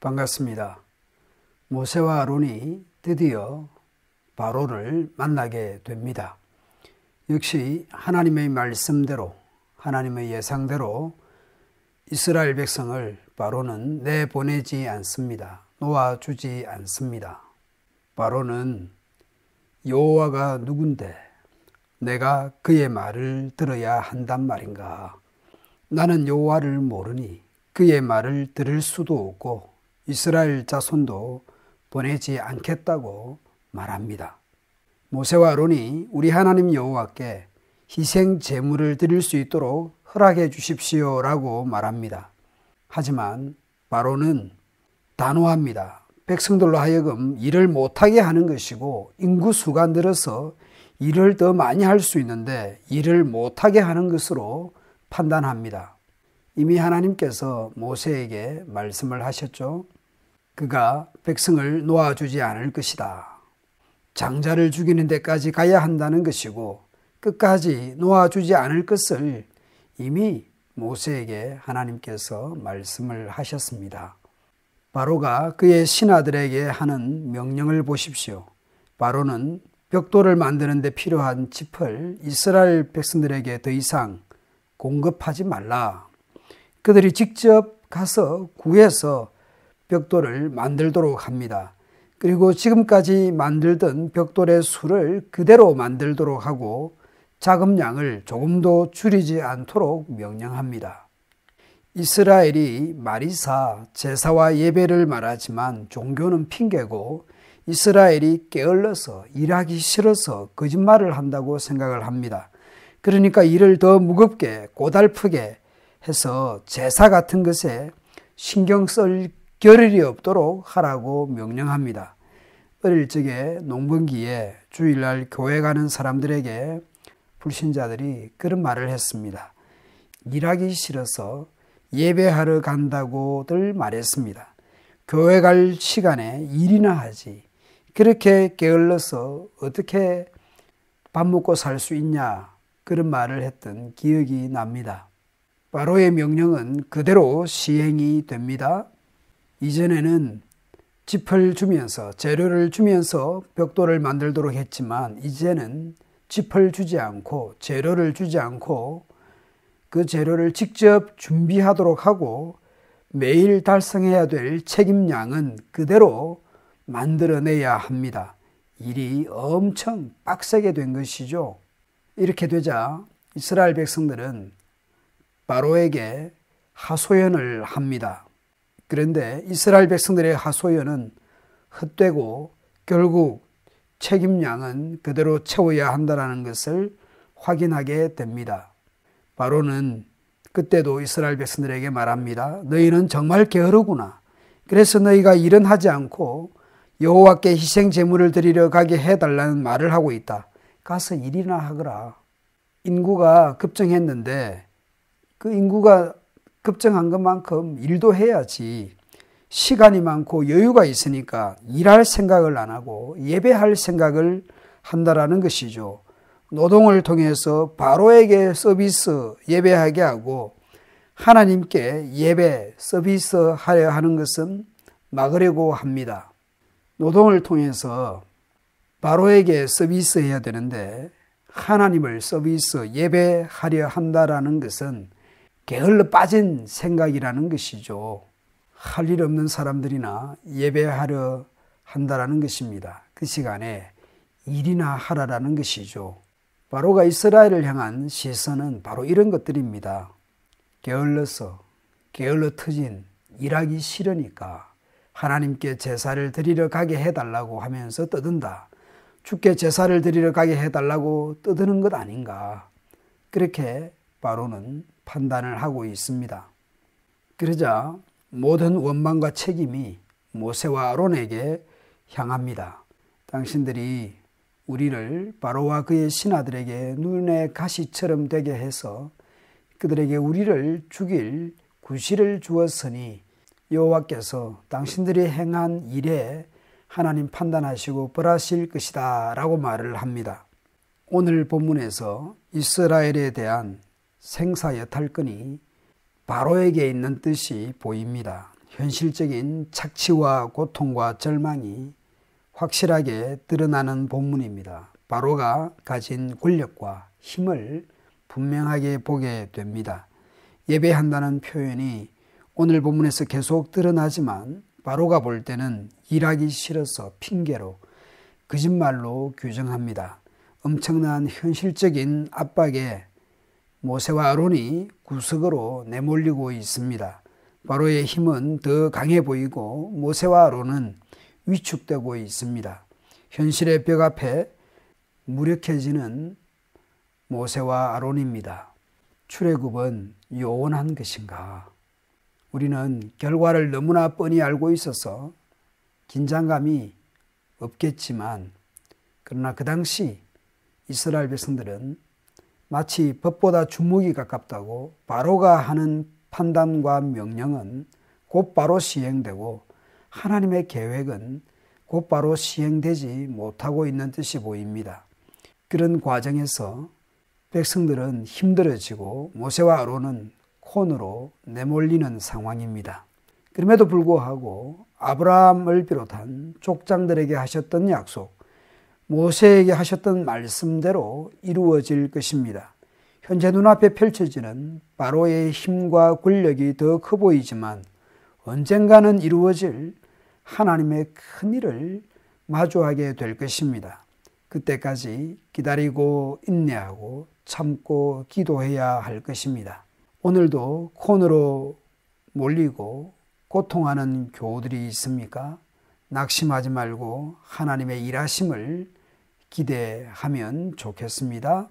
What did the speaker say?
반갑습니다. 모세와 아론이 드디어 바로를 만나게 됩니다. 역시 하나님의 말씀대로, 하나님의 예상대로 이스라엘 백성을 바로는 내보내지 않습니다. 놓아주지 않습니다. 바로는 여호와가 누군데 내가 그의 말을 들어야 한단 말인가? 나는 여호와를 모르니 그의 말을 들을 수도 없고 이스라엘 자손도 보내지 않겠다고 말합니다. 모세와 아론이 우리 하나님 여호와께 희생 제물을 드릴 수 있도록 허락해 주십시오라고 말합니다. 하지만 바로는 단호합니다. 백성들로 하여금 일을 못하게 하는 것이고 인구수가 늘어서 일을 더 많이 할 수 있는데 일을 못하게 하는 것으로 판단합니다. 이미 하나님께서 모세에게 말씀을 하셨죠. 그가 백성을 놓아주지 않을 것이다. 장자를 죽이는 데까지 가야 한다는 것이고 끝까지 놓아주지 않을 것을 이미 모세에게 하나님께서 말씀을 하셨습니다. 바로가 그의 신하들에게 하는 명령을 보십시오. 바로는 벽돌을 만드는 데 필요한 짚을 이스라엘 백성들에게 더 이상 공급하지 말라. 그들이 직접 가서 구해서 벽돌을 만들도록 합니다. 그리고 지금까지 만들던 벽돌의 수를 그대로 만들도록 하고 자금량을 조금도 줄이지 않도록 명령합니다. 이스라엘이 말이사, 제사와 예배를 말하지만 종교는 핑계고 이스라엘이 게을러서 일하기 싫어서 거짓말을 한다고 생각을 합니다. 그러니까 일을 더 무겁게 고달프게 해서 제사 같은 것에 신경 쓸 겨를이 없도록 하라고 명령합니다. 어릴 적에 농번기에 주일날 교회 가는 사람들에게 불신자들이 그런 말을 했습니다. 일하기 싫어서 예배하러 간다고들 말했습니다. 교회 갈 시간에 일이나 하지. 그렇게 게을러서 어떻게 밥 먹고 살 수 있냐 그런 말을 했던 기억이 납니다. 바로의 명령은 그대로 시행이 됩니다. 이전에는 짚을 주면서 재료를 주면서 벽돌을 만들도록 했지만 이제는 짚을 주지 않고 재료를 주지 않고 그 재료를 직접 준비하도록 하고 매일 달성해야 될 책임량은 그대로 만들어내야 합니다. 일이 엄청 빡세게 된 것이죠. 이렇게 되자 이스라엘 백성들은 바로에게 하소연을 합니다. 그런데 이스라엘 백성들의 하소연은 헛되고 결국 책임량은 그대로 채워야 한다는 것을 확인하게 됩니다. 바로는 그때도 이스라엘 백성들에게 말합니다. 너희는 정말 게으르구나. 그래서 너희가 일은 하지 않고 여호와께 희생 제물을 드리러 가게 해달라는 말을 하고 있다. 가서 일이나 하거라. 인구가 급증했는데 그 인구가 급증한 것만큼 일도 해야지. 시간이 많고 여유가 있으니까 일할 생각을 안 하고 예배할 생각을 한다라는 것이죠. 노동을 통해서 바로에게 서비스 예배하게 하고 하나님께 예배 서비스 하려 하는 것은 막으려고 합니다. 노동을 통해서 바로에게 서비스 해야 되는데 하나님을 서비스 예배하려 한다라는 것은 게을러 빠진 생각이라는 것이죠. 할 일 없는 사람들이나 예배하려 한다라는 것입니다. 그 시간에 일이나 하라라는 것이죠. 바로가 이스라엘을 향한 시선은 바로 이런 것들입니다. 게을러서 게을러 터진 일하기 싫으니까 하나님께 제사를 드리러 가게 해달라고 하면서 떠든다. 주께 제사를 드리러 가게 해달라고 떠드는 것 아닌가. 그렇게 바로는 판단을 하고 있습니다. 그러자 모든 원망과 책임이 모세와 아론에게 향합니다. 당신들이 우리를 바로와 그의 신하들에게 눈의 가시처럼 되게 해서 그들에게 우리를 죽일 구실을 주었으니 여호와께서 당신들이 행한 일에 하나님 판단하시고 벌하실 것이다 라고 말을 합니다. 오늘 본문에서 이스라엘에 대한 생사여탈권이 바로에게 있는 뜻이 보입니다. 현실적인 착취와 고통과 절망이 확실하게 드러나는 본문입니다. 바로가 가진 권력과 힘을 분명하게 보게 됩니다. 예배한다는 표현이 오늘 본문에서 계속 드러나지만 바로가 볼 때는 일하기 싫어서 핑계로 거짓말로 규정합니다. 엄청난 현실적인 압박에 모세와 아론이 구석으로 내몰리고 있습니다. 바로의 힘은 더 강해 보이고 모세와 아론은 위축되고 있습니다. 현실의 벽 앞에 무력해지는 모세와 아론입니다. 출애굽은 요원한 것인가? 우리는 결과를 너무나 뻔히 알고 있어서 긴장감이 없겠지만, 그러나 그 당시 이스라엘 백성들은 마치 법보다 주먹이 가깝다고 바로가 하는 판단과 명령은 곧바로 시행되고 하나님의 계획은 곧바로 시행되지 못하고 있는 듯이 보입니다. 그런 과정에서 백성들은 힘들어지고 모세와 아론은 콘으로 내몰리는 상황입니다. 그럼에도 불구하고 아브라함을 비롯한 족장들에게 하셨던 약속, 모세에게 하셨던 말씀대로 이루어질 것입니다. 현재 눈앞에 펼쳐지는 바로의 힘과 권력이 더 커 보이지만 언젠가는 이루어질 하나님의 큰 일을 마주하게 될 것입니다. 그때까지 기다리고 인내하고 참고 기도해야 할 것입니다. 오늘도 콘으로 몰리고 고통하는 교우들이 있습니까? 낙심하지 말고 하나님의 일하심을 기대하면 좋겠습니다.